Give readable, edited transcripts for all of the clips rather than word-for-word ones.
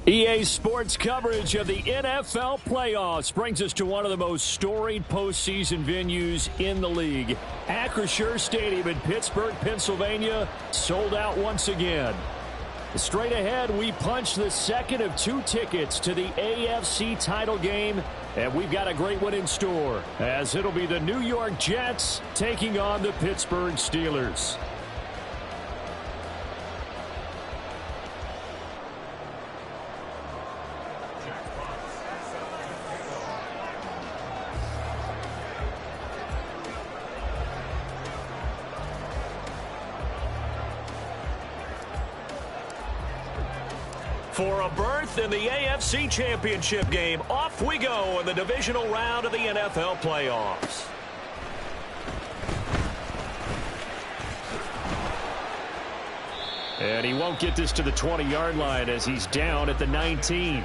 EA Sports coverage of the NFL playoffs brings us to one of the most storied postseason venues in the league. Acrisure Stadium in Pittsburgh, Pennsylvania, sold out once again. Straight ahead, we punch the second of two tickets to the AFC title game, and we've got a great one in store, as it'll be the New York Jets taking on the Pittsburgh Steelers. For a berth in the AFC Championship game, off we go in the divisional round of the NFL playoffs. And he won't get this to the 20-yard line as he's down at the 19.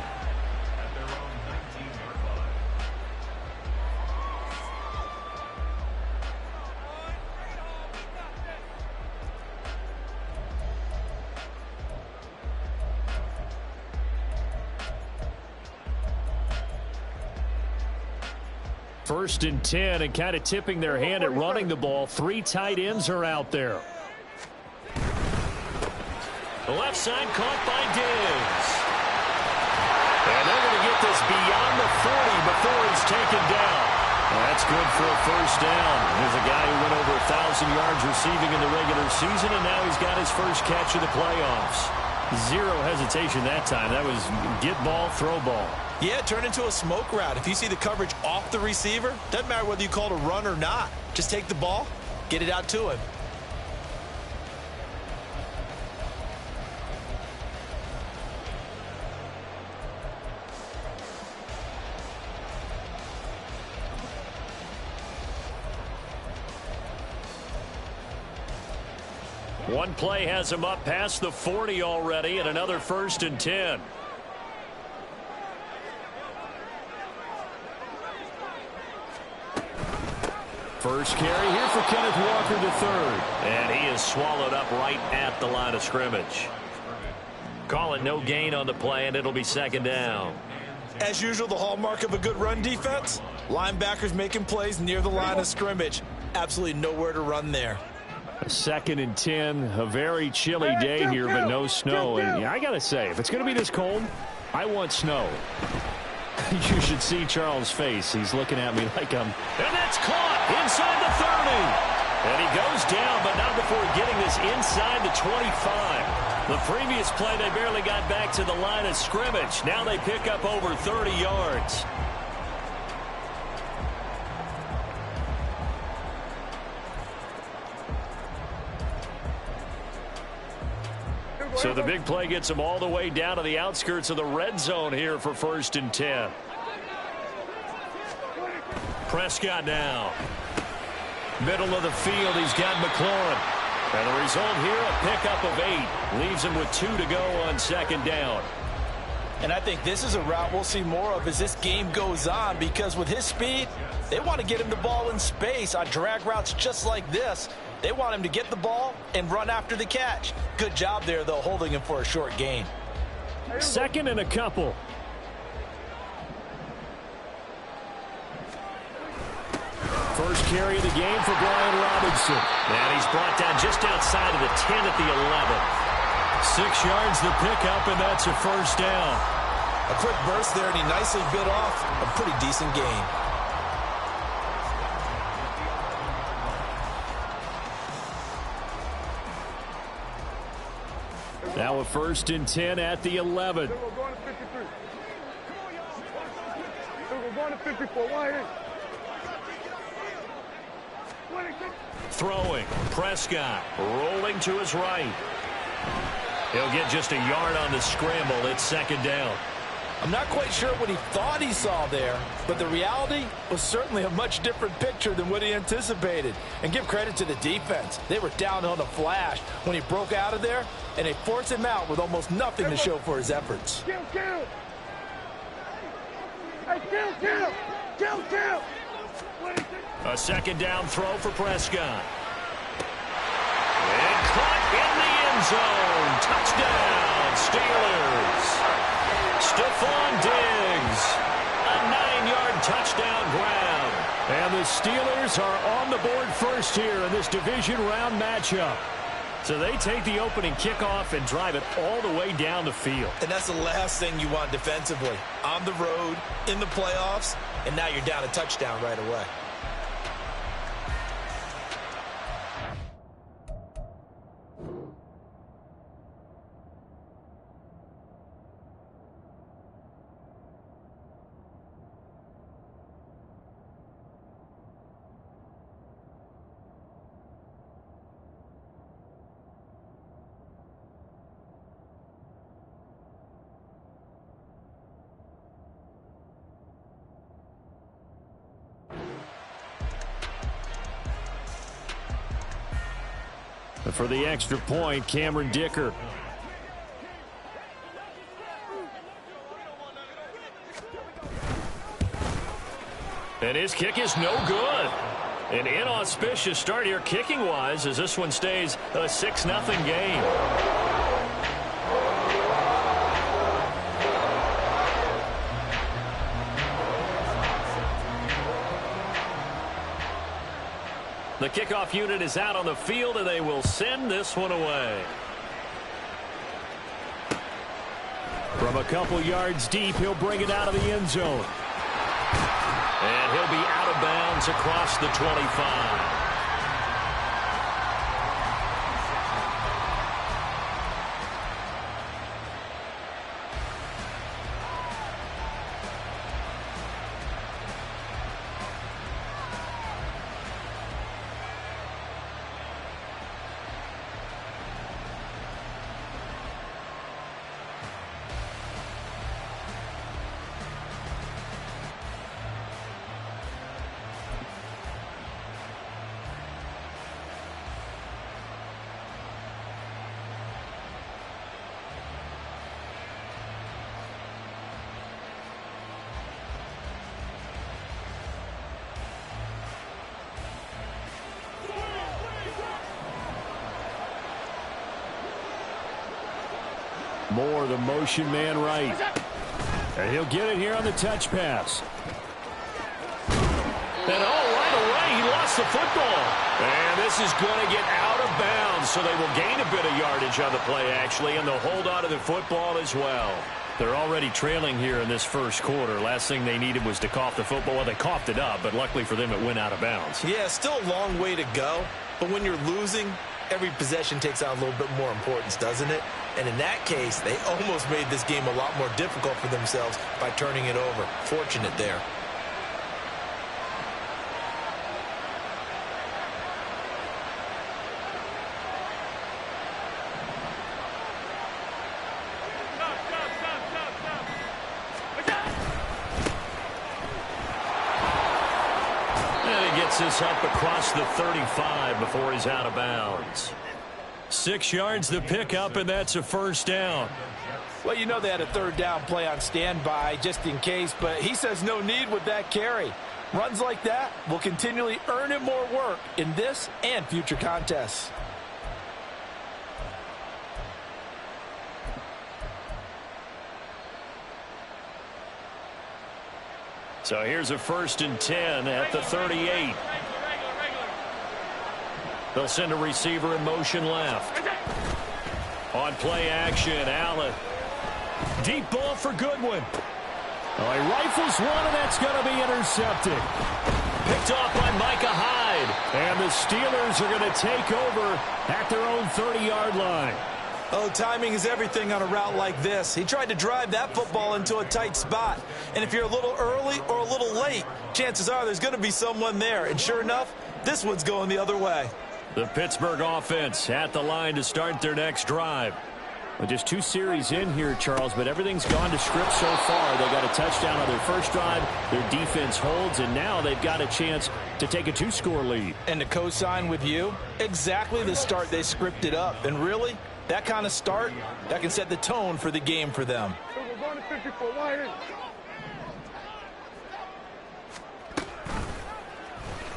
First and 10, and kind of tipping their hand at running the ball. Three tight ends are out there. The left side caught by Diggs. And they're going to get this beyond the 40 before he's taken down. That's good for a first down. There's a guy who went over 1,000 yards receiving in the regular season, and now he's got his first catch of the playoffs. Zero hesitation that time. That was get ball, throw ball. Yeah, it turned into a smoke route. If you see the coverage off the receiver, doesn't matter whether you call it a run or not. Just take the ball, get it out to him. One play has him up past the 40 already, and another first and 10. First carry here for Kenneth Walker III. And he is swallowed up right at the line of scrimmage. Call it no gain on the play, and it'll be second down. As usual, the hallmark of a good run defense, linebackers making plays near the line of scrimmage. Absolutely nowhere to run there. Second and 10, a very chilly day here, but no snow. And yeah, I got to say, if it's going to be this cold, I want snow. You should see Charles' face. He's looking at me like I'm... And that's caught inside the 30. And he goes down, but not before getting this inside the 25. The previous play, they barely got back to the line of scrimmage. Now they pick up over 30 yards. So the big play gets him all the way down to the outskirts of the red zone here for first and 10. Prescott now. Middle of the field, he's got McLaurin. And the result here, a pickup of 8. Leaves him with 2 to go on second down. And I think this is a route we'll see more of as this game goes on, because with his speed, they want to get him the ball in space on drag routes just like this. They want him to get the ball and run after the catch. Good job there, though, holding him for a short gain. Second and a couple. First carry of the game for Brian Robinson. And he's brought down just outside of the 10 at the 11. 6 yards the pickup, and that's a first down. A quick burst there, and he nicely bit off a pretty decent gain. Now a first and 10 at the 11. We're going to 53. We're going to 54. Why here? Throwing. Prescott rolling to his right. He'll get just a yard on the scramble. It's second down. I'm not quite sure what he thought he saw there, but the reality was certainly a much different picture than what he anticipated. And give credit to the defense. They were down on a flash when he broke out of there, and they forced him out with almost nothing to show for his efforts. Kill! Hey, kill! A second down throw for Prescott. And caught in the end zone. Touchdown, Steelers. Stephon Diggs. A 9-yard touchdown grab. And the Steelers are on the board first here in this division round matchup. So they take the opening kickoff and drive it all the way down the field. And that's the last thing you want defensively. On the road, in the playoffs, and now you're down a touchdown right away. For the extra point, Cameron Dicker. And his kick is no good. An inauspicious start here kicking-wise as this one stays a 6-0 game. The kickoff unit is out on the field, and they will send this one away. From a couple yards deep, he'll bring it out of the end zone. And he'll be out of bounds across the 25. Moore, the motion man right. And he'll get it here on the touch pass. And right away, he lost the football. And this is going to get out of bounds, so they will gain a bit of yardage on the play, actually, and they'll hold on to the football as well. They're already trailing here in this first quarter. Last thing they needed was to cough the football. Well, they coughed it up, but luckily for them, it went out of bounds. Yeah, still a long way to go, but when you're losing, every possession takes on a little bit more importance, doesn't it? And in that case, they almost made this game a lot more difficult for themselves by turning it over. Fortunate there. And he gets this up across the 35 before he's out of bounds. 6 yards the pickup, and that's a first down. Well, you know they had a third down play on standby just in case, but he says no need with that carry. Runs like that will continually earn him more work in this and future contests. So here's a 1st and 10 at the 38. They'll send a receiver in motion left. On play action, Allen. Deep ball for Goodwin. Oh, he rifles one, and that's going to be intercepted. Picked off by Micah Hyde. And the Steelers are going to take over at their own 30-yard line. Oh, timing is everything on a route like this. He tried to drive that football into a tight spot. And if you're a little early or a little late, chances are there's going to be someone there. And sure enough, this one's going the other way. The Pittsburgh offense at the line to start their next drive. Well, just 2 series in here, Charles, but everything's gone to script so far. They got a touchdown on their first drive. Their defense holds, and now they've got a chance to take a 2-score lead. And to co-sign with you, exactly the start they scripted up. And really, that kind of start, that can set the tone for the game for them. We're going to 54. Why is?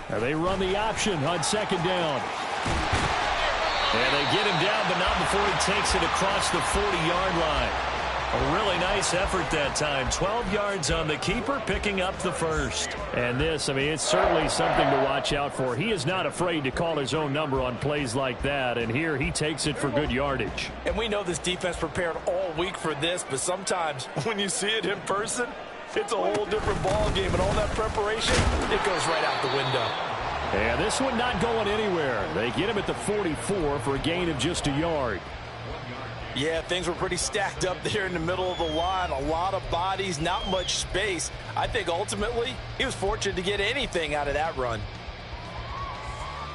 Now they run the option on 2nd down. And they get him down, but not before he takes it across the 40-yard line. A really nice effort that time. 12 yards on the keeper, picking up the first. And this, I mean, it's certainly something to watch out for. He is not afraid to call his own number on plays like that. And here he takes it for good yardage. And we know this defense prepared all week for this, but sometimes when you see it in person, it's a whole different ball game. And all that preparation, it goes right out the window. And this one not going anywhere. They get him at the 44 for a gain of just a yard. Yeah, things were pretty stacked up there in the middle of the line. A lot of bodies, not much space. I think ultimately he was fortunate to get anything out of that run.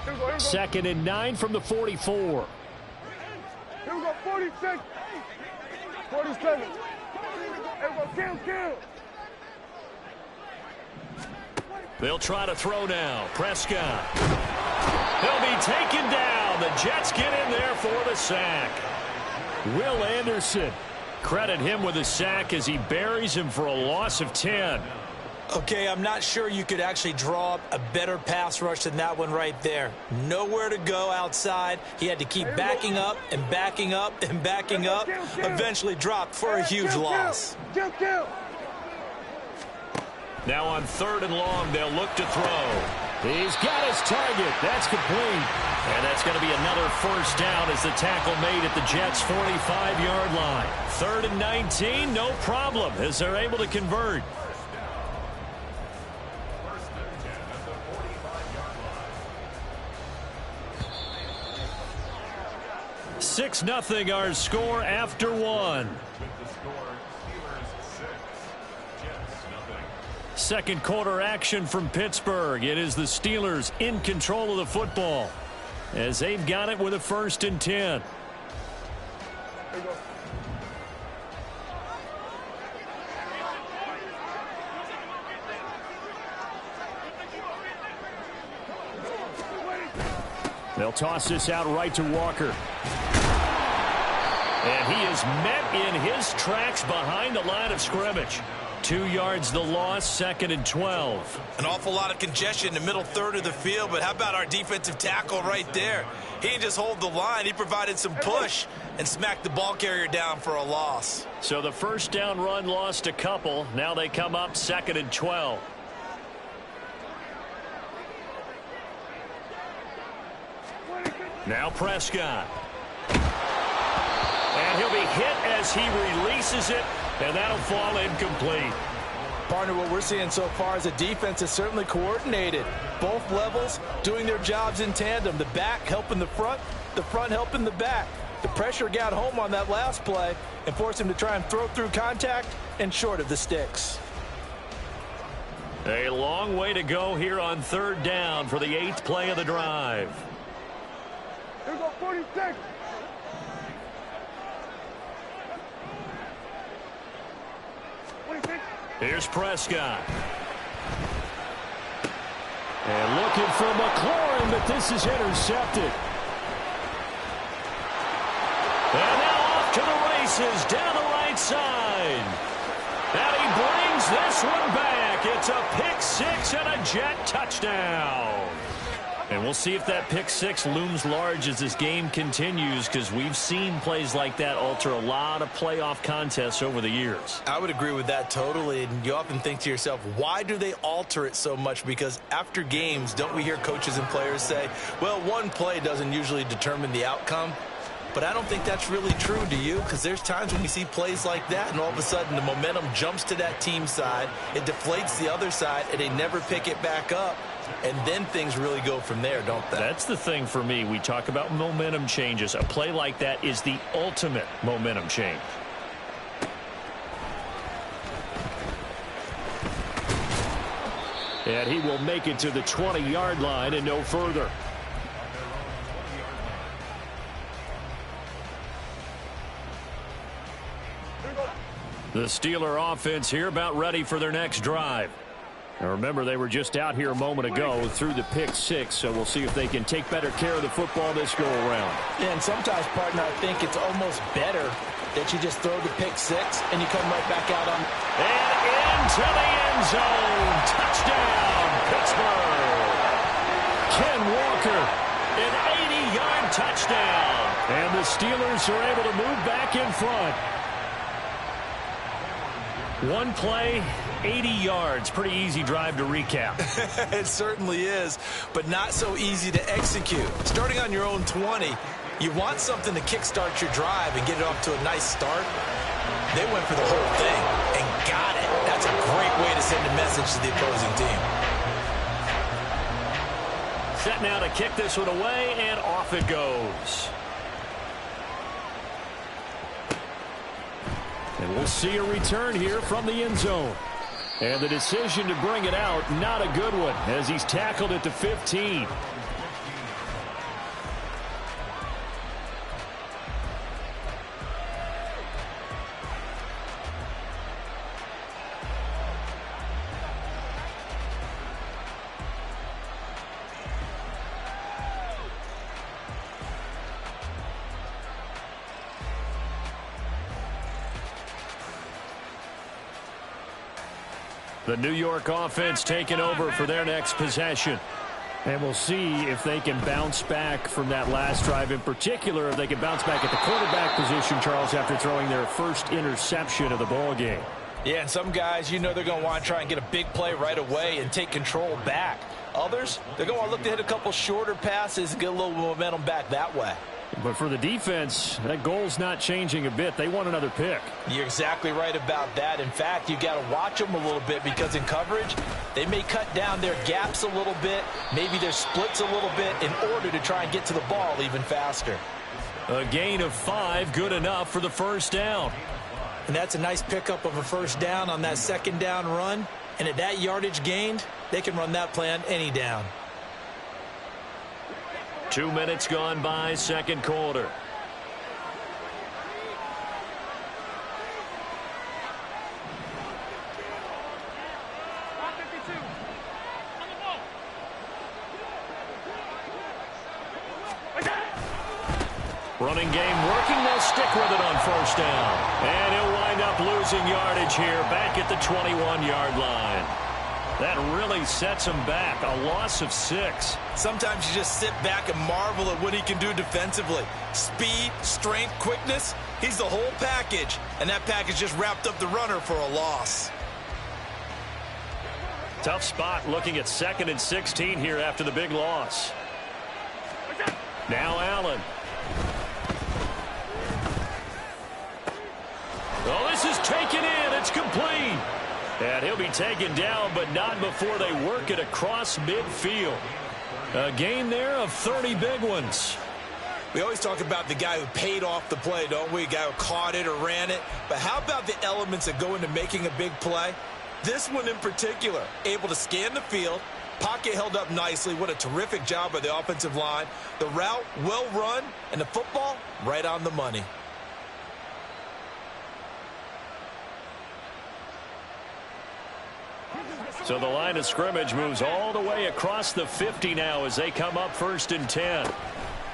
2nd and 9 from the 44. Here we go, 46. 47. Here we go, kill. They'll try to throw now. Prescott. He'll be taken down. The Jets get in there for the sack. Will Anderson, credit him with a sack as he buries him for a loss of 10. Okay, I'm not sure you could actually draw up a better pass rush than that one right there. Nowhere to go outside. He had to keep backing up and backing up and backing up. Eventually dropped for a huge loss. Now on 3rd and long, they'll look to throw. He's got his target. That's complete. And that's going to be another first down as the tackle made at the Jets' 45-yard line. 3rd and 19, no problem as they're able to convert. 6-0 our score after one. Second quarter action from Pittsburgh. It is the Steelers in control of the football as they've got it with a 1st and 10. They'll toss this out right to Walker. And he is met in his tracks behind the line of scrimmage. 2 yards the loss, 2nd and 12. An awful lot of congestion in the middle third of the field, but how about our defensive tackle right there? He didn't just hold the line, he provided some push and smacked the ball carrier down for a loss. So the first down run lost a couple. Now they come up 2nd and 12. Now Prescott. And he'll be hit as he releases it, and that'll fall incomplete. Partner, what we're seeing so far is a defense is certainly coordinated. Both levels doing their jobs in tandem. The back helping the front helping the back. The pressure got home on that last play and forced him to try and throw through contact and short of the sticks. A long way to go here on 3rd down for the 8th play of the drive. Here we go, 46. Here's Prescott. And looking for McLaurin, but this is intercepted. And now off to the races down the right side. And he brings this one back. It's a pick six and a Jet touchdown. And we'll see if that pick six looms large as this game continues, because we've seen plays like that alter a lot of playoff contests over the years. I would agree with that totally. And you often think to yourself, why do they alter it so much? Because after games, don't we hear coaches and players say, well, one play doesn't usually determine the outcome? But I don't think that's really true, do you? Because there's times when we see plays like that, and all of a sudden the momentum jumps to that team side, it deflates the other side, and they never pick it back up. And then things really go from there, don't they? That's the thing for me. We talk about momentum changes. A play like that is the ultimate momentum change. And he will make it to the 20-yard line and no further. The Steeler offense here about ready for their next drive. Now remember, they were just out here a moment ago through the pick six, so we'll see if they can take better care of the football this go-around. Yeah, and sometimes, partner, I think it's almost better that you just throw the pick six and you come right back out on. And into the end zone. Touchdown, Pittsburgh. Ken Walker, an 80-yard touchdown. And the Steelers are able to move back in front. One play, 80 yards. Pretty easy drive to recap. It certainly is, but not so easy to execute. Starting on your own 20, you want something to kickstart your drive and get it off to a nice start. They went for the whole thing and got it. That's a great way to send a message to the opposing team. Set now to kick this one away, and off it goes. And we'll see a return here from the end zone. And the decision to bring it out, not a good one, as he's tackled at the 15. The New York offense taking over for their next possession. And we'll see if they can bounce back from that last drive. In particular, if they can bounce back at the quarterback position, Charles, after throwing their first interception of the ball game. Yeah, and some guys, you know they're going to want to try and get a big play right away and take control back. Others, they're going to want to look to hit a couple shorter passes and get a little momentum back that way. But for the defense, that goal's not changing a bit. They want another pick. You're exactly right about that. In fact, you've got to watch them a little bit because in coverage, they may cut down their gaps a little bit, maybe their splits a little bit in order to try and get to the ball even faster. A gain of 5, good enough for the first down. And that's a nice pickup of a first down on that second down run. And at that yardage gained, they can run that play on any down. 2 minutes gone by, second quarter. Running game working. They'll stick with it on first down. And he'll wind up losing yardage here back at the 21-yard line. That really sets him back. A loss of 6. Sometimes you just sit back and marvel at what he can do defensively. Speed, strength, quickness. He's the whole package. And that package just wrapped up the runner for a loss. Tough spot looking at 2nd and 16 here after the big loss. Now Allen. Oh, this is taken in. It's complete. And he'll be taken down, but not before they work it across midfield. A gain there of 30 big ones. We always talk about the guy who paid off the play, don't we? A guy who caught it or ran it. But how about the elements that go into making a big play? This one in particular, able to scan the field, pocket held up nicely. What a terrific job by the offensive line. The route, well run, and the football, right on the money. So the line of scrimmage moves all the way across the 50 now as they come up 1st and 10.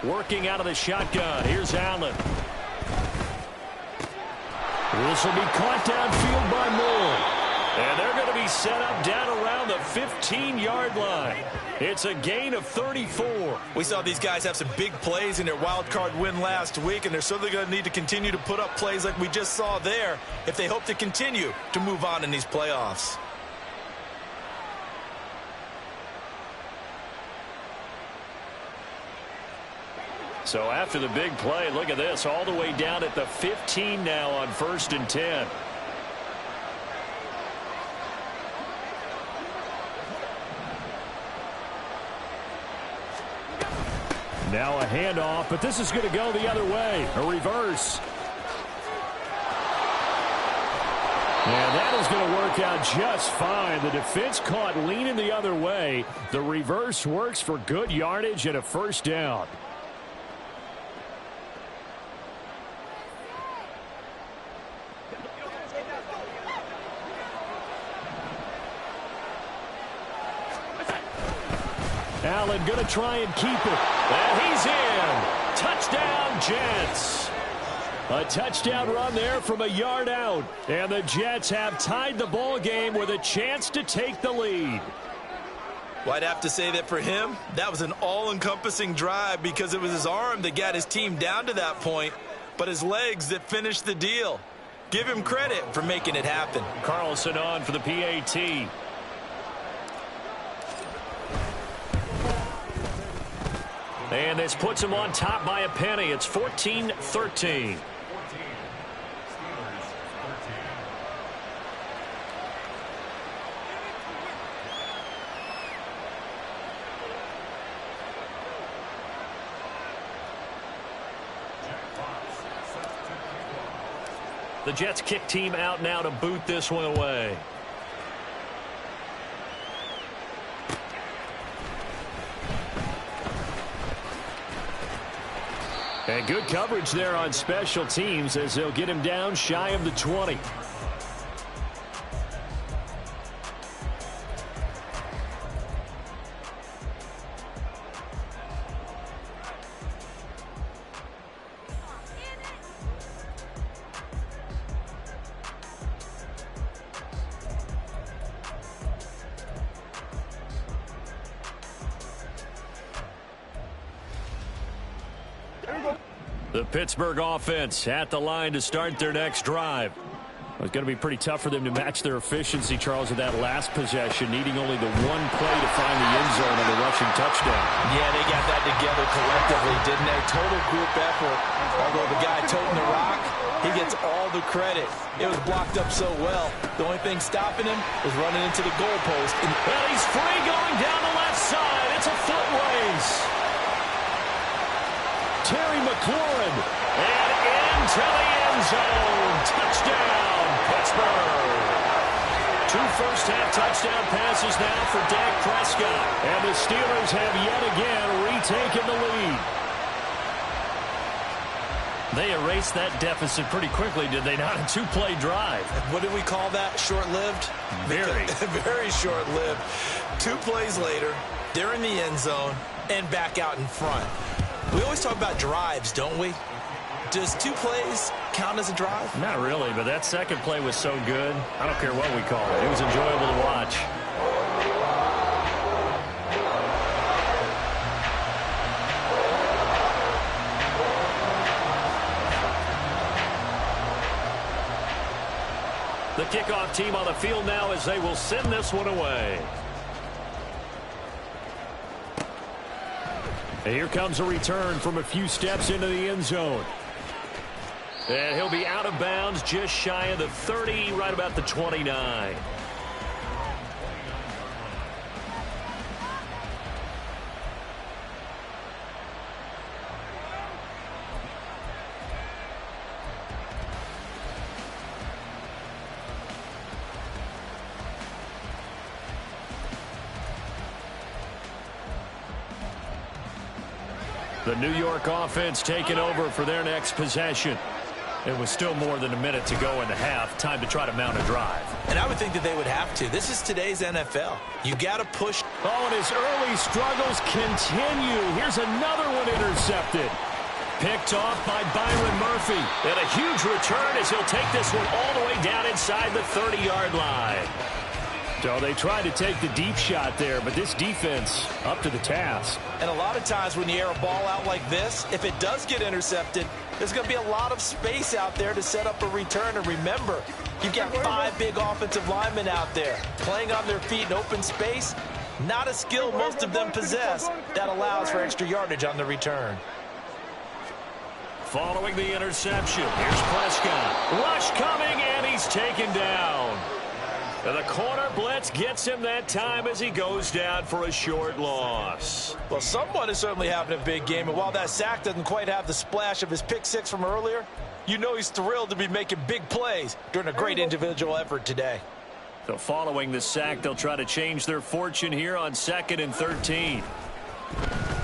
Working out of the shotgun. Here's Allen. This will be caught downfield by Moore. And they're going to be set up down around the 15-yard line. It's a gain of 34. We saw these guys have some big plays in their wild card win last week, and they're certainly going to need to continue to put up plays like we just saw there if they hope to continue to move on in these playoffs. So after the big play, look at this, all the way down at the 15 now on 1st and 10. Now a handoff, but this is going to go the other way, a reverse. And that is going to work out just fine. The defense caught leaning the other way. The reverse works for good yardage and a first down. Allen going to try and keep it. And he's in. Touchdown, Jets. A touchdown run there from a yard out. And the Jets have tied the ball game with a chance to take the lead. Well, I'd have to say that for him, that was an all-encompassing drive because it was his arm that got his team down to that point, but his legs that finished the deal. Give him credit for making it happen. Carlson on for the PAT. And this puts him on top by a penny. It's 14-13. The Jets kick team out now to boot this one away. And good coverage there on special teams as they'll get him down shy of the 20. The Pittsburgh offense at the line to start their next drive. It's going to be pretty tough for them to match their efficiency, Charles, with that last possession, needing only the one play to find the end zone on the rushing touchdown. Yeah, they got that together collectively, didn't they? Total group effort. Although the guy toting the rock, he gets all the credit. It was blocked up so well. The only thing stopping him was running into the goalpost. Well, he's free going down the left side. It's a foot race. Terry McLaurin, and into the end zone. Touchdown, Pittsburgh. 2 first-half touchdown passes now for Dak Prescott. And the Steelers have yet again retaken the lead. They erased that deficit pretty quickly, did they not? A 2-play drive. What did we call that? Short-lived? Very. Very short-lived. 2 plays later, they're in the end zone and back out in front. We always talk about drives, don't we? Does 2 plays count as a drive? Not really, but that second play was so good. I don't care what we call it. It was enjoyable to watch. The kickoff team on the field now as they will send this one away. And here comes a return from a few steps into the end zone. And he'll be out of bounds just shy of the 30, right about the 29. The New York offense taking over for their next possession. It was still more than a minute to go in the half. Time to try to mount a drive. And I would think that they would have to. This is today's NFL. You got to push. Oh, and his early struggles continue. Here's another one intercepted. Picked off by Byron Murphy. And a huge return as he'll take this one all the way down inside the 30-yard line. So they tried to take the deep shot there, but this defense up to the task. And a lot of times when you air a ball out like this, if it does get intercepted, there's going to be a lot of space out there to set up a return. And remember, you've got 5 big offensive linemen out there playing on their feet in open space. Not a skill most of them possess that allows for extra yardage on the return. Following the interception, here's Prescott. Rush coming, and he's taken down. And the corner blitz gets him that time as he goes down for a short loss. Well, someone is certainly having a big game, and while that sack doesn't quite have the splash of his pick-6 from earlier, you know he's thrilled to be making big plays during a great individual effort today. So following the sack, they'll try to change their fortune here on 2nd and 13.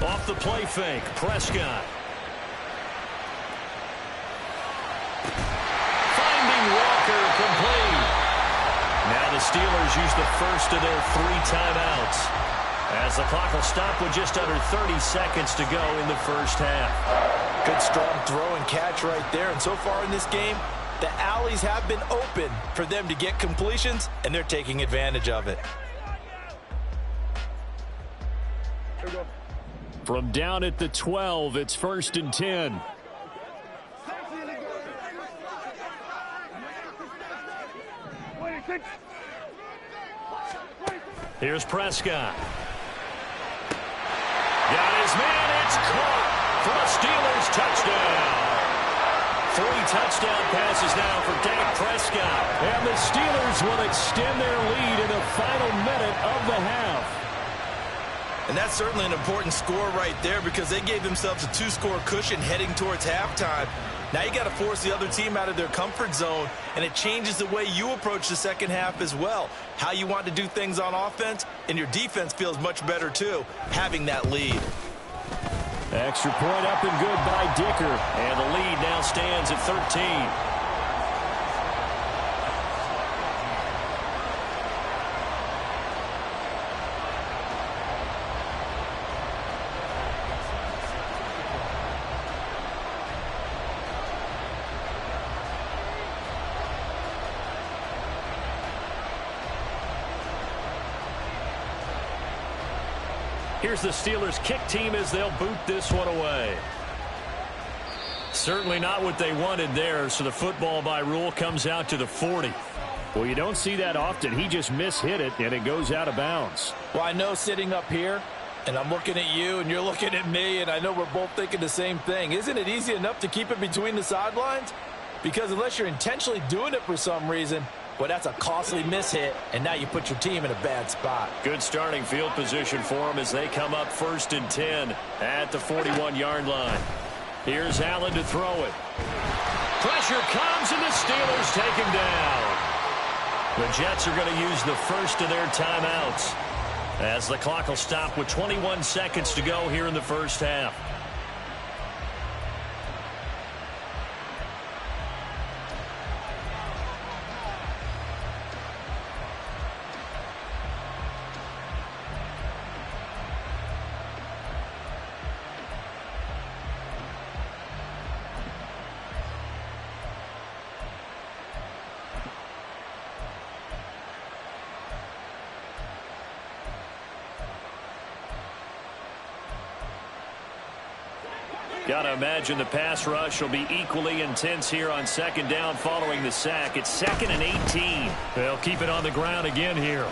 Off the play fake, Prescott. Finding Walker complete. Now the Steelers use the first of their 3 timeouts as the clock will stop with just under 30 seconds to go in the first half. Good strong throw and catch right there. And so far in this game, the alleys have been open for them to get completions, and they're taking advantage of it. From down at the 12, it's 1st and 10. Here's Prescott. Got his man. It's caught for a Steelers touchdown. 3 touchdown passes now for Dak Prescott. And the Steelers will extend their lead in the final minute of the half. And that's certainly an important score right there because they gave themselves a 2-score cushion heading towards halftime. Now you got to force the other team out of their comfort zone, and it changes the way you approach the second half as well. How you want to do things on offense, and your defense feels much better too, having that lead. Extra point up and good by Dicker. And the lead now stands at 13. Here's the Steelers kick team as they'll boot this one away. Certainly not what they wanted there, so the football by rule comes out to the 40. Well, you don't see that often. He just mishit it, and it goes out of bounds. Well, I know sitting up here, and I'm looking at you, and you're looking at me, and I know we're both thinking the same thing. Isn't it easy enough to keep it between the sidelines? Because unless you're intentionally doing it for some reason, well, that's a costly mishit, and now you put your team in a bad spot. Good starting field position for them as they come up 1st and 10 at the 41-yard line. Here's Allen to throw it. Pressure comes, and the Steelers take him down. The Jets are going to use the first of their timeouts as the clock will stop with 21 seconds to go here in the first half. Got to imagine the pass rush will be equally intense here on 2nd down following the sack. It's 2nd and 18. They'll keep it on the ground again here.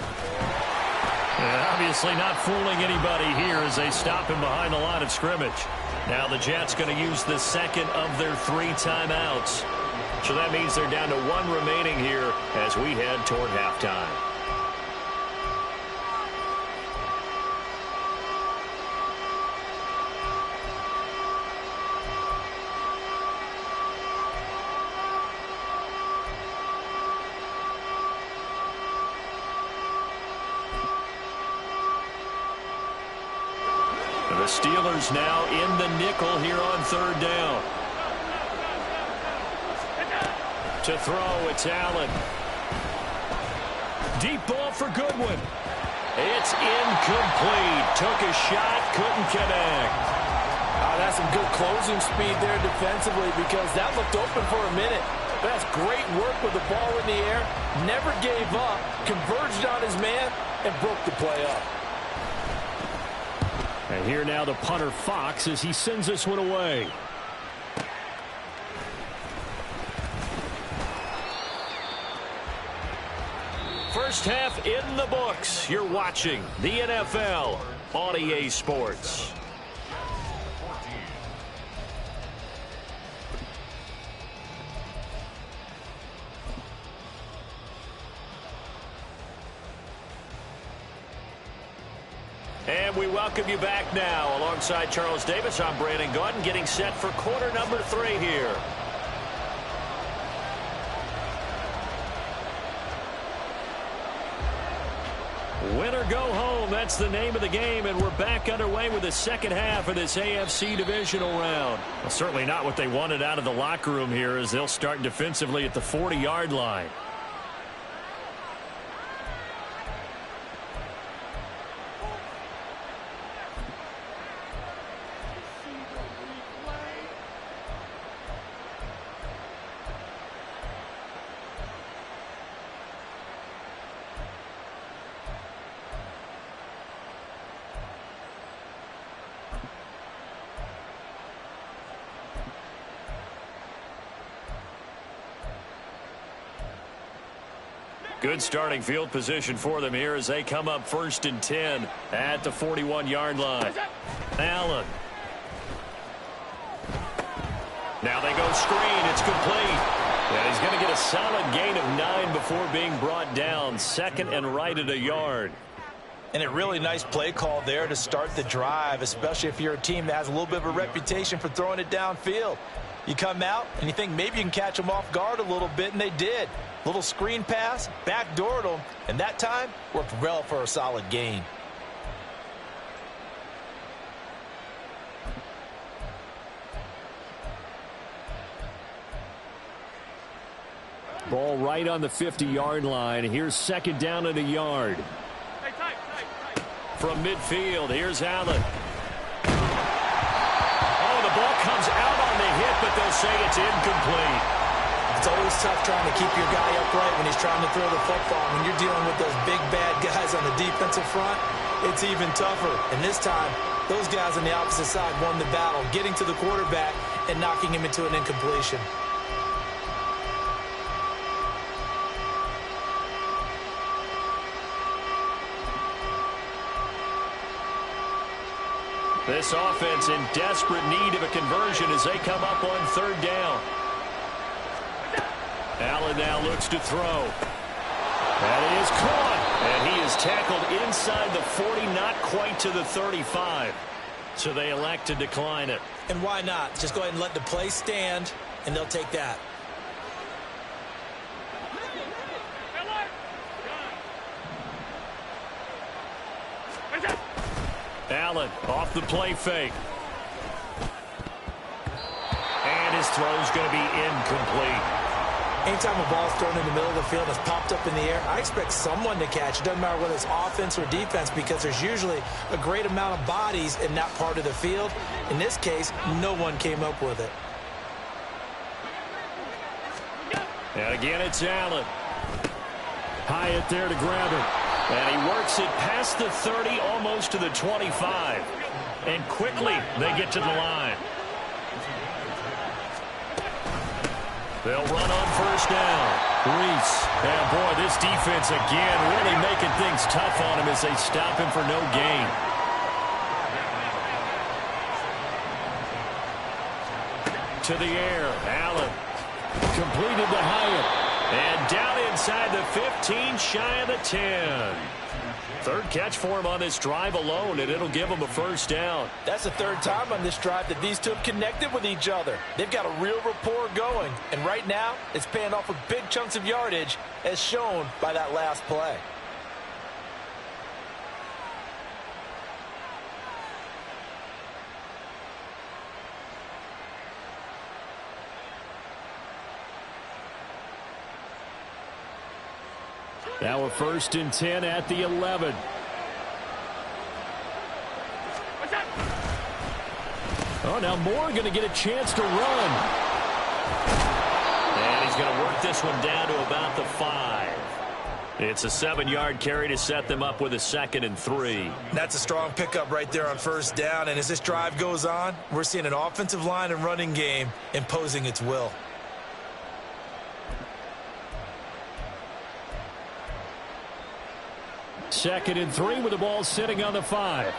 And obviously not fooling anybody here as they stop him behind the line of scrimmage. Now the Jets going to use the 2nd of their 3 timeouts. So that means they're down to 1 remaining here as we head toward halftime. The Steelers now in the nickel here on 3rd down. To throw, it's Allen. Deep ball for Goodwin. It's incomplete. Took a shot, couldn't connect. Oh, that's some good closing speed there defensively because that looked open for a minute. That's great work with the ball in the air. Never gave up, converged on his man, and broke the play up. And here now the punter Fox as he sends this one away. First half in the books. You're watching the NFL on EA Sports. And we welcome you back now. Alongside Charles Davis, I'm Brandon Gaudin, getting set for quarter number 3 here. Win or go home, that's the name of the game, and we're back underway with the second half of this AFC divisional round. Well, certainly not what they wanted out of the locker room here as they'll start defensively at the 40-yard line. Good starting field position for them here as they come up 1st and 10 at the 41-yard line. Allen. Now they go screen. It's complete. And he's going to get a solid gain of 9 before being brought down. 2nd and right at a yard. And a really nice play call there to start the drive, especially if you're a team that has a little bit of a reputation for throwing it downfield. You come out and you think maybe you can catch them off guard a little bit, and they did. Little screen pass, backdoored them, and that time worked well for a solid gain. Ball right on the 50-yard line. Here's 2nd down and a yard. From midfield, here's Allen. Oh, the ball comes out on the hit, but they'll say it's incomplete. It's always tough trying to keep your guy upright when he's trying to throw the football. When you're dealing with those big, bad guys on the defensive front, it's even tougher. And this time, those guys on the opposite side won the battle, getting to the quarterback and knocking him into an incompletion. This offense in desperate need of a conversion as they come up on 3rd down. Allen now looks to throw. That is caught. And he is tackled inside the 40, not quite to the 35. So they elect to decline it. And why not? Just go ahead and let the play stand, and they'll take that. Allen off the play fake. And his throw's going to be incomplete. Anytime a ball's thrown in the middle of the field and it's popped up in the air, I expect someone to catch. It doesn't matter whether it's offense or defense because there's usually a great amount of bodies in that part of the field. In this case, no one came up with it. And again, it's Allen. Hyatt there to grab it. And he works it past the 30, almost to the 25. And quickly, they get to the line. They'll run on 1st down. Reese. And boy, this defense again really making things tough on him as they stop him for no gain. To the air. Allen. Completed to Hyatt. And down inside the 15, shy of the 10. 3rd catch for him on this drive alone, and it'll give him a 1st down. That's the 3rd time on this drive that these two have connected with each other. They've got a real rapport going, and right now it's paying off with big chunks of yardage, as shown by that last play. Now a 1st and 10 at the 11. Oh, now Moore going to get a chance to run. And he's going to work this one down to about the 5. It's a 7-yard carry to set them up with a 2nd and 3. That's a strong pickup right there on 1st down. And as this drive goes on, we're seeing an offensive line and running game imposing its will. Second and 3 with the ball sitting on the 5.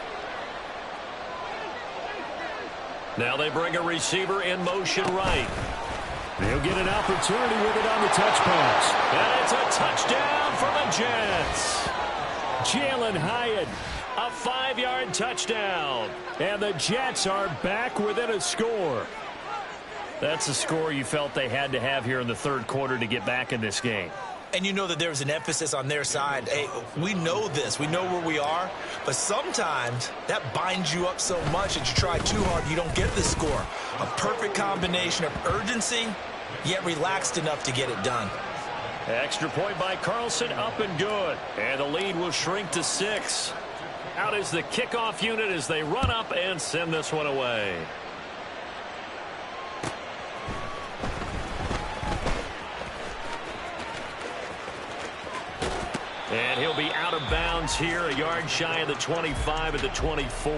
Now they bring a receiver in motion right. They'll get an opportunity with it on the touch pass. And it's a touchdown for the Jets. Jalen Hyatt, a 5-yard touchdown. And the Jets are back within a score. That's a score you felt they had to have here in the 3rd quarter to get back in this game. And you know that there's an emphasis on their side. Hey, we know this. We know where we are. But sometimes that binds you up so much that you try too hard, you don't get the score. A perfect combination of urgency, yet relaxed enough to get it done. Extra point by Carlson, up and good. And the lead will shrink to 6. Out is the kickoff unit as they run up and send this one away. And he'll be out of bounds here, a yard shy of the 25 at the 24.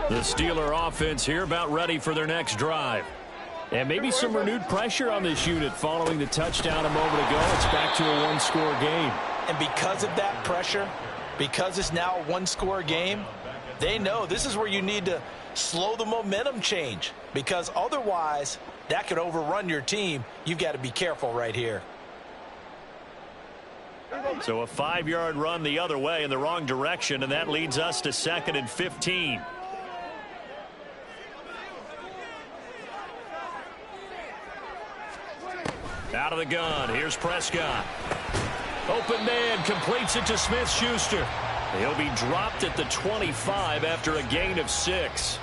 The Steeler offense here about ready for their next drive. And maybe some renewed pressure on this unit following the touchdown a moment ago. It's back to a one-score game. And because of that pressure, because it's now a one-score game, they know this is where you need to slow the momentum change, because otherwise that could overrun your team. You've got to be careful right here. So a 5-yard run the other way in the wrong direction, and that leads us to 2nd and 15. Out of the gun, here's Prescott. Open man, completes it to Smith-Schuster. He'll be dropped at the 25 after a gain of 6.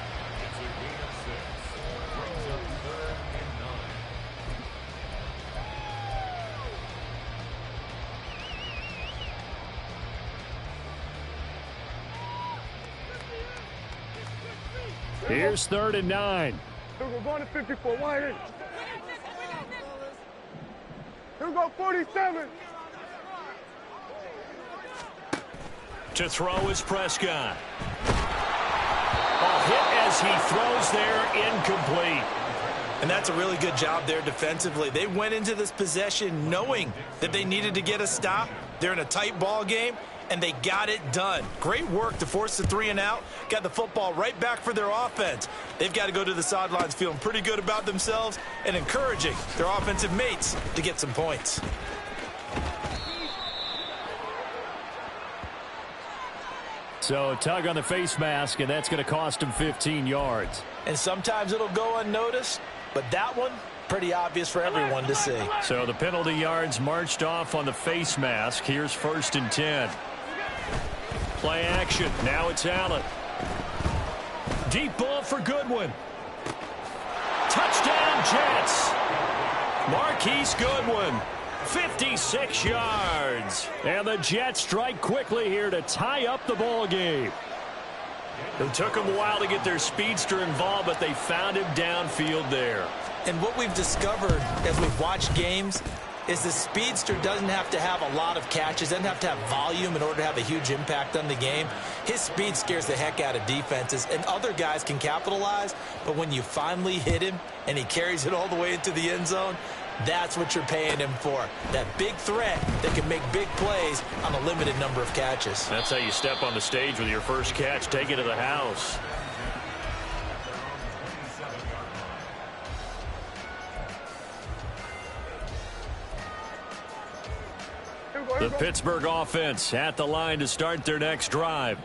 Here's 3rd and 9. Here we go, going to 54, wide in. Here we go, 47. To throw is Prescott. A hit as he throws there, incomplete. And that's a really good job there defensively. They went into this possession knowing that they needed to get a stop. They're in a tight ball game, and they got it done. Great work to force the 3 and out. Got the football right back for their offense. They've got to go to the sidelines feeling pretty good about themselves and encouraging their offensive mates to get some points. So a tug on the face mask, and that's going to cost him 15 yards. And sometimes it'll go unnoticed, but that one, pretty obvious for everyone to see. So the penalty yards marched off on the face mask. Here's 1st and 10. Play action. Now it's Allen. Deep ball for Goodwin. Touchdown, Jets. Marquise Goodwin. 56 yards. And the Jets strike quickly here to tie up the ball game. It took them a while to get their speedster involved, but they found him downfield there. And what we've discovered as we've watched games is the speedster doesn't have to have a lot of catches, doesn't have to have volume in order to have a huge impact on the game. His speed scares the heck out of defenses, and other guys can capitalize, but when you finally hit him and he carries it all the way into the end zone, that's what you're paying him for. That big threat that can make big plays on a limited number of catches. That's how you step on the stage with your first catch. Take it to the house. The Pittsburgh offense at the line to start their next drive.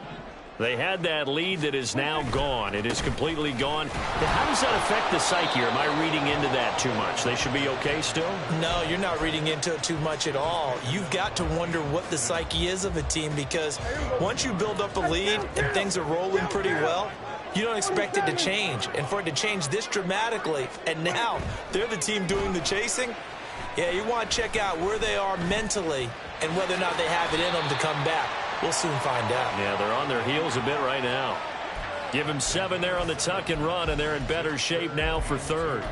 They had that lead that is now gone. It is completely gone. How does that affect the psyche? Or am I reading into that too much? They should be okay still? No, you're not reading into it too much at all. You've got to wonder what the psyche is of a team, because once you build up a lead and things are rolling pretty well, you don't expect it to change. And for it to change this dramatically, and now they're the team doing the chasing, yeah, you want to check out where they are mentally and whether or not they have it in them to come back. We'll soon find out. Yeah, they're on their heels a bit right now. Give him 7 there on the tuck and run, and they're in better shape now for 3rd.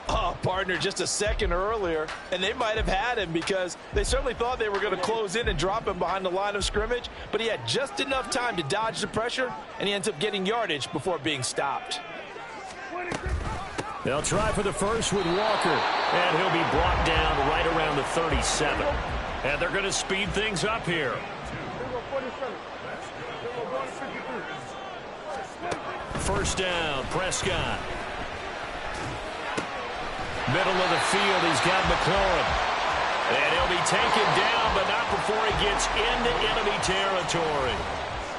Oh, partner, just a second earlier, and they might have had him, because they certainly thought they were going to close in and drop him behind the line of scrimmage, but he had just enough time to dodge the pressure, and he ends up getting yardage before being stopped. They'll try for the first with Walker, and he'll be brought down right around the 37. And they're going to speed things up here. First down, Prescott. Middle of the field, he's got McLaurin. And he'll be taken down, but not before he gets into enemy territory.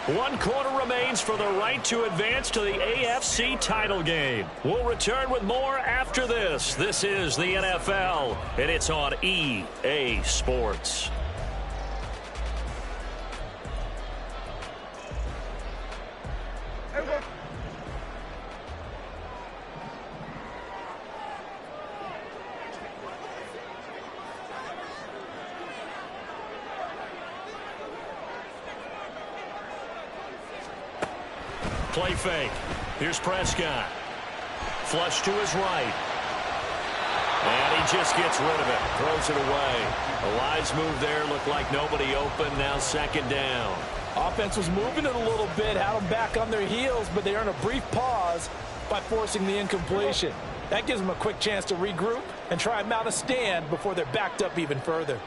1 quarter remains for the right to advance to the AFC title game. We'll return with more after this. This is the NFL, and it's on EA Sports. Play fake. Here's Prescott. Flush to his right. And he just gets rid of it. Throws it away. A wise move there. Looked like nobody open. Now 2nd down. Offense was moving it a little bit, had them back on their heels, but they earned a brief pause by forcing the incompletion. That gives them a quick chance to regroup and try and mount a stand before they're backed up even further.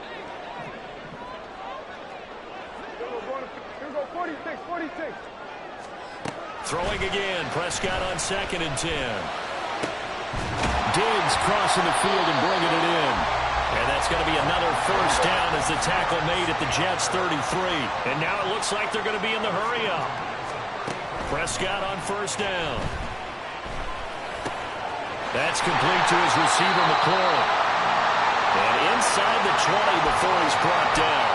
Here we go, 46, 46. Throwing again, Prescott on 2nd and 10. Diggs crossing the field and bringing it in. And that's going to be another first down as the tackle made at the Jets' 33. And now it looks like they're going to be in the hurry-up. Prescott on first down. That's complete to his receiver, McLaurin. And inside the 20 before he's brought down.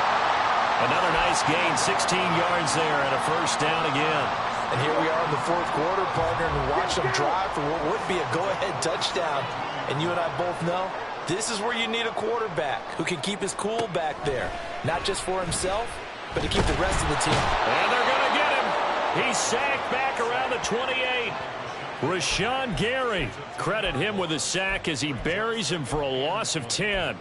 Another nice gain, 16 yards there, and a first down again. And here we are in the fourth quarter, partner, and watch them drive for what would be a go-ahead touchdown. And you and I both know this is where you need a quarterback who can keep his cool back there. Not just for himself, but to keep the rest of the team. And they're going to get him. He's sacked back around the 28. Rashawn Gary, credit him with a sack as he buries him for a loss of 10.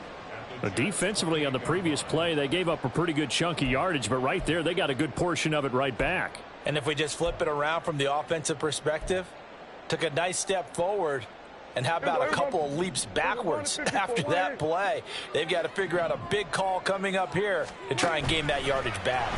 But defensively on the previous play, they gave up a pretty good chunk of yardage, but right there, they got a good portion of it right back. And if we just flip it around from the offensive perspective, took a nice step forward, and how about a couple of leaps backwards after that play? They've got to figure out a big call coming up here to try and gain that yardage back.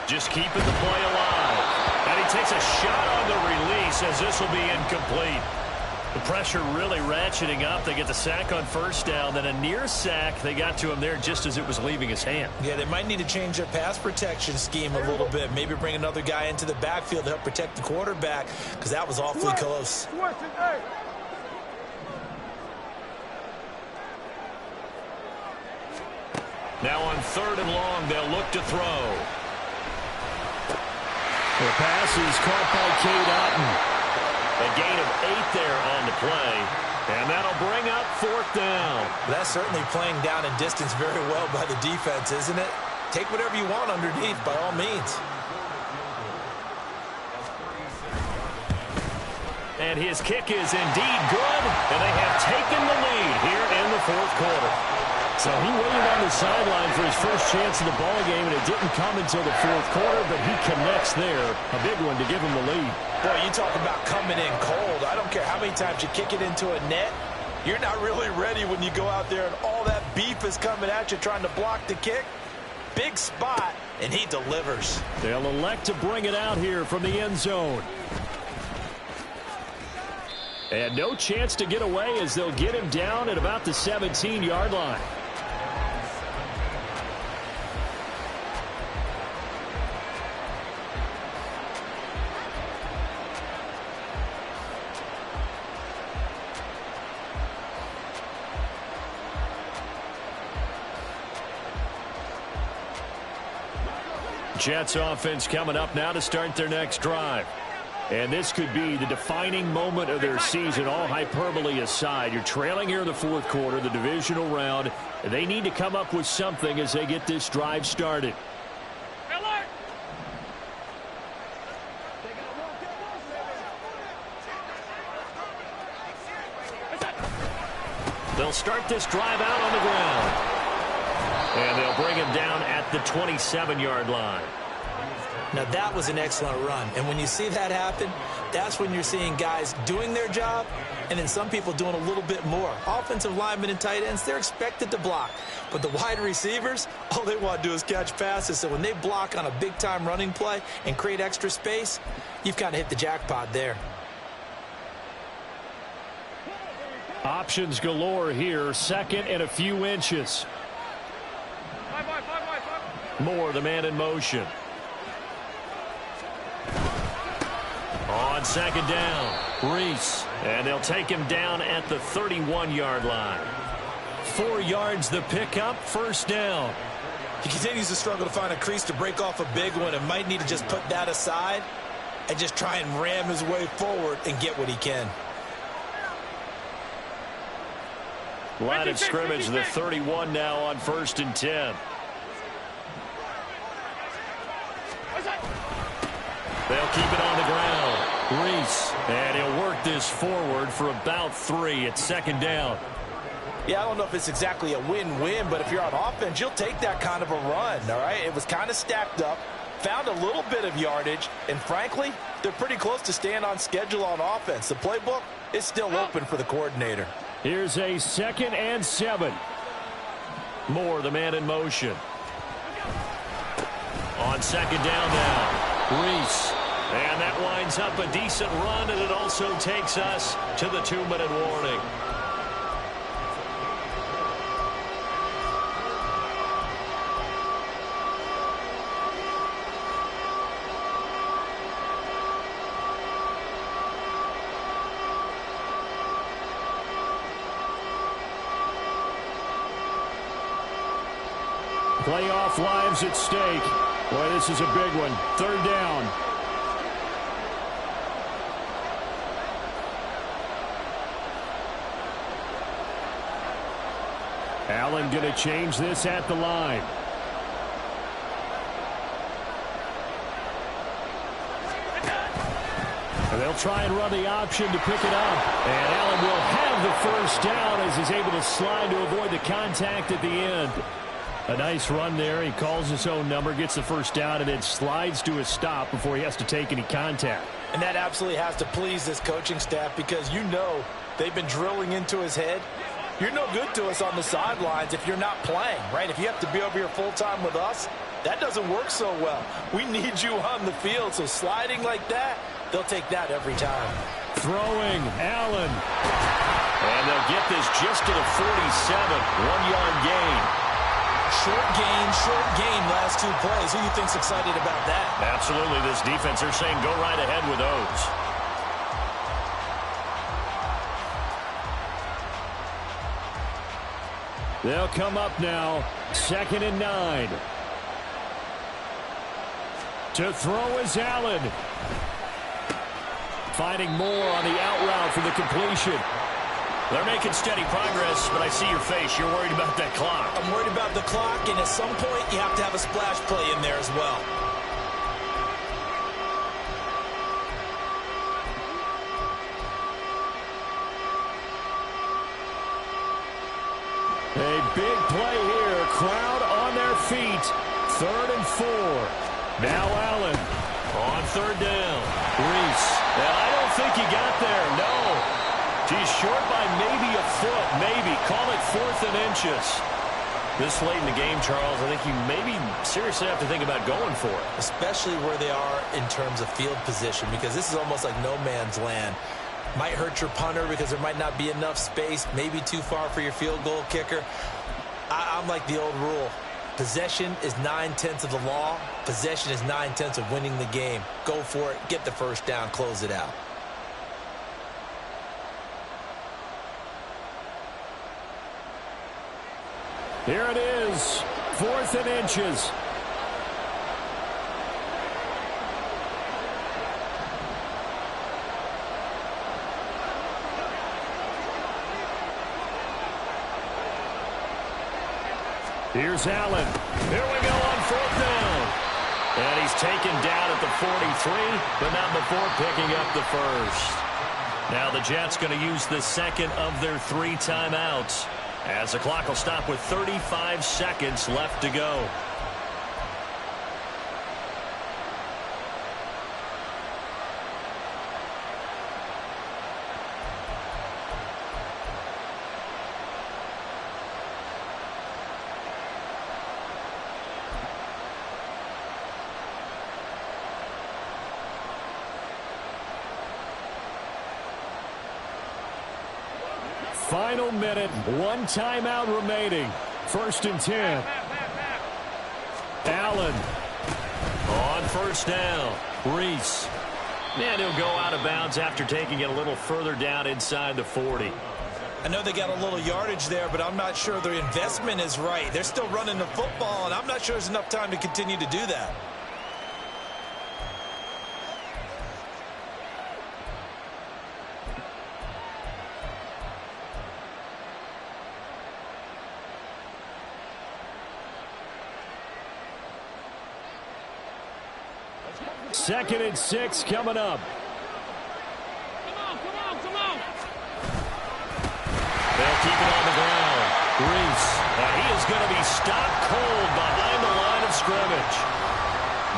Just keeping the play alive. And he takes a shot on the release as this will be incomplete. The pressure really ratcheting up. They get the sack on first down, then a near sack. They got to him there just as it was leaving his hand. Yeah, they might need to change their pass protection scheme a little bit. Maybe bring another guy into the backfield to help protect the quarterback, because that was awfully close. Now on 3rd and long, they'll look to throw. The pass is caught by Cade Otton. A gain of 8 there on the play. And that'll bring up 4th down. That's certainly playing down in distance very well by the defense, isn't it? Take whatever you want underneath, by all means. And his kick is indeed good. And they have taken the lead here in the 4th quarter. So he waited on the sideline for his first chance in the ball game, and it didn't come until the 4th quarter, but he connects there. A big one to give him the lead. Boy, you talk about coming in cold. I don't care how many times you kick it into a net. You're not really ready when you go out there and all that beef is coming at you trying to block the kick. Big spot, and he delivers. They'll elect to bring it out here from the end zone. And no chance to get away as they'll get him down at about the 17-yard line. Jets offense coming up now to start their next drive. And this could be the defining moment of their season, all hyperbole aside. You're trailing here in the 4th quarter, the divisional round. They need to come up with something as they get this drive started. They'll start this drive out on the ground. And they'll bring him down at the 27-yard line. Now, that was an excellent run. And when you see that happen, that's when you're seeing guys doing their job and then some people doing a little bit more. Offensive linemen and tight ends, they're expected to block. But the wide receivers, all they want to do is catch passes. So when they block on a big-time running play and create extra space, you've kind of hit the jackpot there. Options galore here. 2nd and a few inches. Moore, the man in motion. On 2nd down, Reese. And they'll take him down at the 31-yard line. 4 yards the pickup, first down. He continues to struggle to find a crease to break off a big one and might need to just put that aside and just try and ram his way forward and get what he can. Line of scrimmage, the 31 now on 1st and 10. They'll keep it on the ground. Reese. And he'll work this forward for about 3. It's second down. Yeah, I don't know if it's exactly a win-win, but if you're on offense, you'll take that kind of a run, all right? It was kind of stacked up, found a little bit of yardage, and frankly, they're pretty close to staying on schedule on offense. The playbook is still open for the coordinator. Here's a 2nd and 7. Moore, the man in motion. On second down now, Reese. And that winds up a decent run, and it also takes us to the 2-minute warning. Playoff lives at stake. Boy, this is a big one. 3rd down. Allen going to change this at the line. And they'll try and run the option to pick it up. And Allen will have the first down as he's able to slide to avoid the contact at the end. A nice run there. He calls his own number, gets the first down, and then slides to a stop before he has to take any contact. And that absolutely has to please this coaching staff because you know they've been drilling into his head. You're no good to us on the sidelines if you're not playing, right? If you have to be over here full-time with us, that doesn't work so well. We need you on the field, so sliding like that, they'll take that every time. Throwing, Allen. And they'll get this just to the 47, 1-yard gain. Short gain, last 2 plays. Who do you think's excited about that? Absolutely, this defense, they're saying go right ahead with those. They'll come up now, 2nd and 9. To throw is Allen. Finding Moore on the out route for the completion. They're making steady progress, but I see your face. You're worried about that clock. I'm worried about the clock, and at some point, you have to have a splash play in there as well. A big play here. Crowd on their feet. 3rd and 4. Now Allen on 3rd down. Reese. And I don't think he got there. No. He's short by maybe a foot. Maybe. Call it 4th and inches. This late in the game, Charles, I think you maybe seriously have to think about going for it. Especially where they are in terms of field position, because this is almost like no man's land. Might hurt your punter because there might not be enough space, maybe too far for your field goal kicker. I'm like the old rule. Possession is 9/10 of the law. Possession is 9/10 of winning the game. Go for it. Get the first down. Close it out. Here it is, 4th and inches. Here's Allen. Here we go on 4th down. And he's taken down at the 43, but not before picking up the first. Now the Jets going to use the 2nd of their 3 timeouts, as the clock will stop with 35 seconds left to go. Final minute, 1 timeout remaining. 1st and 10. Allen on 1st down. Reese. And he'll go out of bounds after taking it a little further down inside the 40. I know they got a little yardage there, but I'm not sure their investment is right. They're still running the football, and I'm not sure there's enough time to continue to do that. Second and 6 coming up. keep it on the ground. Reese. And he is going to be stopped cold behind the line of scrimmage.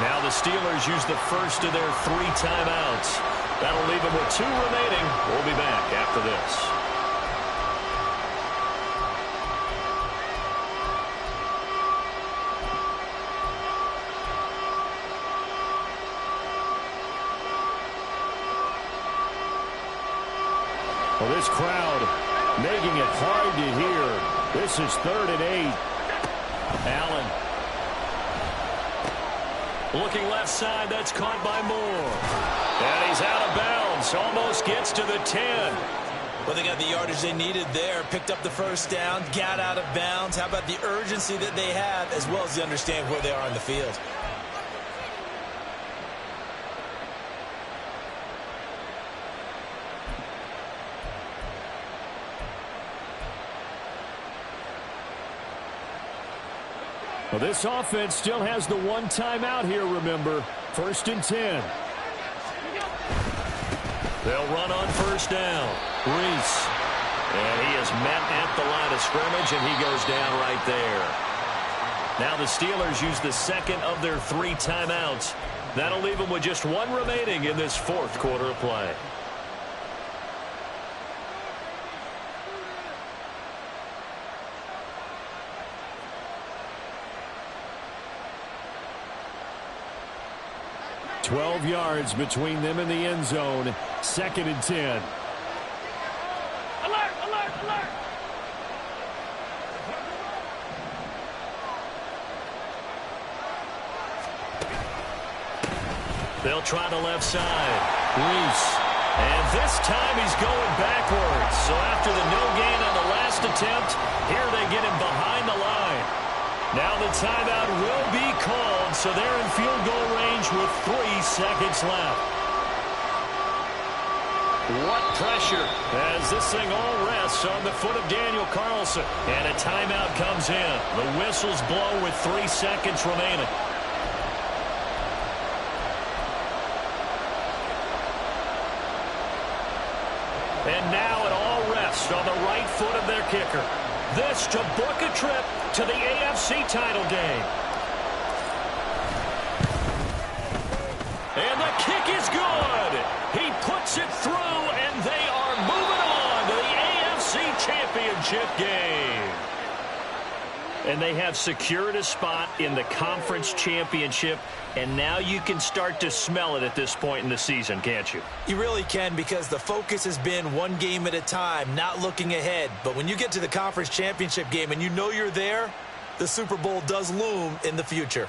Now the Steelers use the first of their 3 timeouts. That'll leave them with 2 remaining. We'll be back after this. Well, this crowd making it hard to hear. This is 3rd and 8. Allen. Looking left side, that's caught by Moore. And he's out of bounds, almost gets to the 10. Well, they got the yardage they needed there, picked up the first down, got out of bounds. How about the urgency that they have, as well as they understand where they are on the field? Well, this offense still has the 1 timeout here, remember. 1st and 10. They'll run on 1st down. Reese. And he is met at the line of scrimmage, and he goes down right there. Now the Steelers use the 2nd of their 3 timeouts. That'll leave them with just 1 remaining in this 4th quarter of play. $12 yards between them and the end zone. 2nd and 10. Alert, alert, alert. They'll try the left side. Reese. And this time he's going backwards. So after the no gain on the last attempt, here they get him behind the line. Now the timeout will be called, so they're in field goal range with 3 seconds left. What pressure as this thing all rests on the foot of Daniel Carlson. And a timeout comes in. The whistles blow with 3 seconds remaining. And now it all rests on the right foot of their kicker. This to book a trip to the AFC title game. And the kick is good. He puts it through, and they are moving on to the AFC Championship game. And they have secured a spot in the conference championship, and now you can start to smell it at this point in the season, can't you? You really can, because the focus has been 1 game at a time, not looking ahead. But when you get to the conference championship game and you know you're there, the Super Bowl does loom in the future.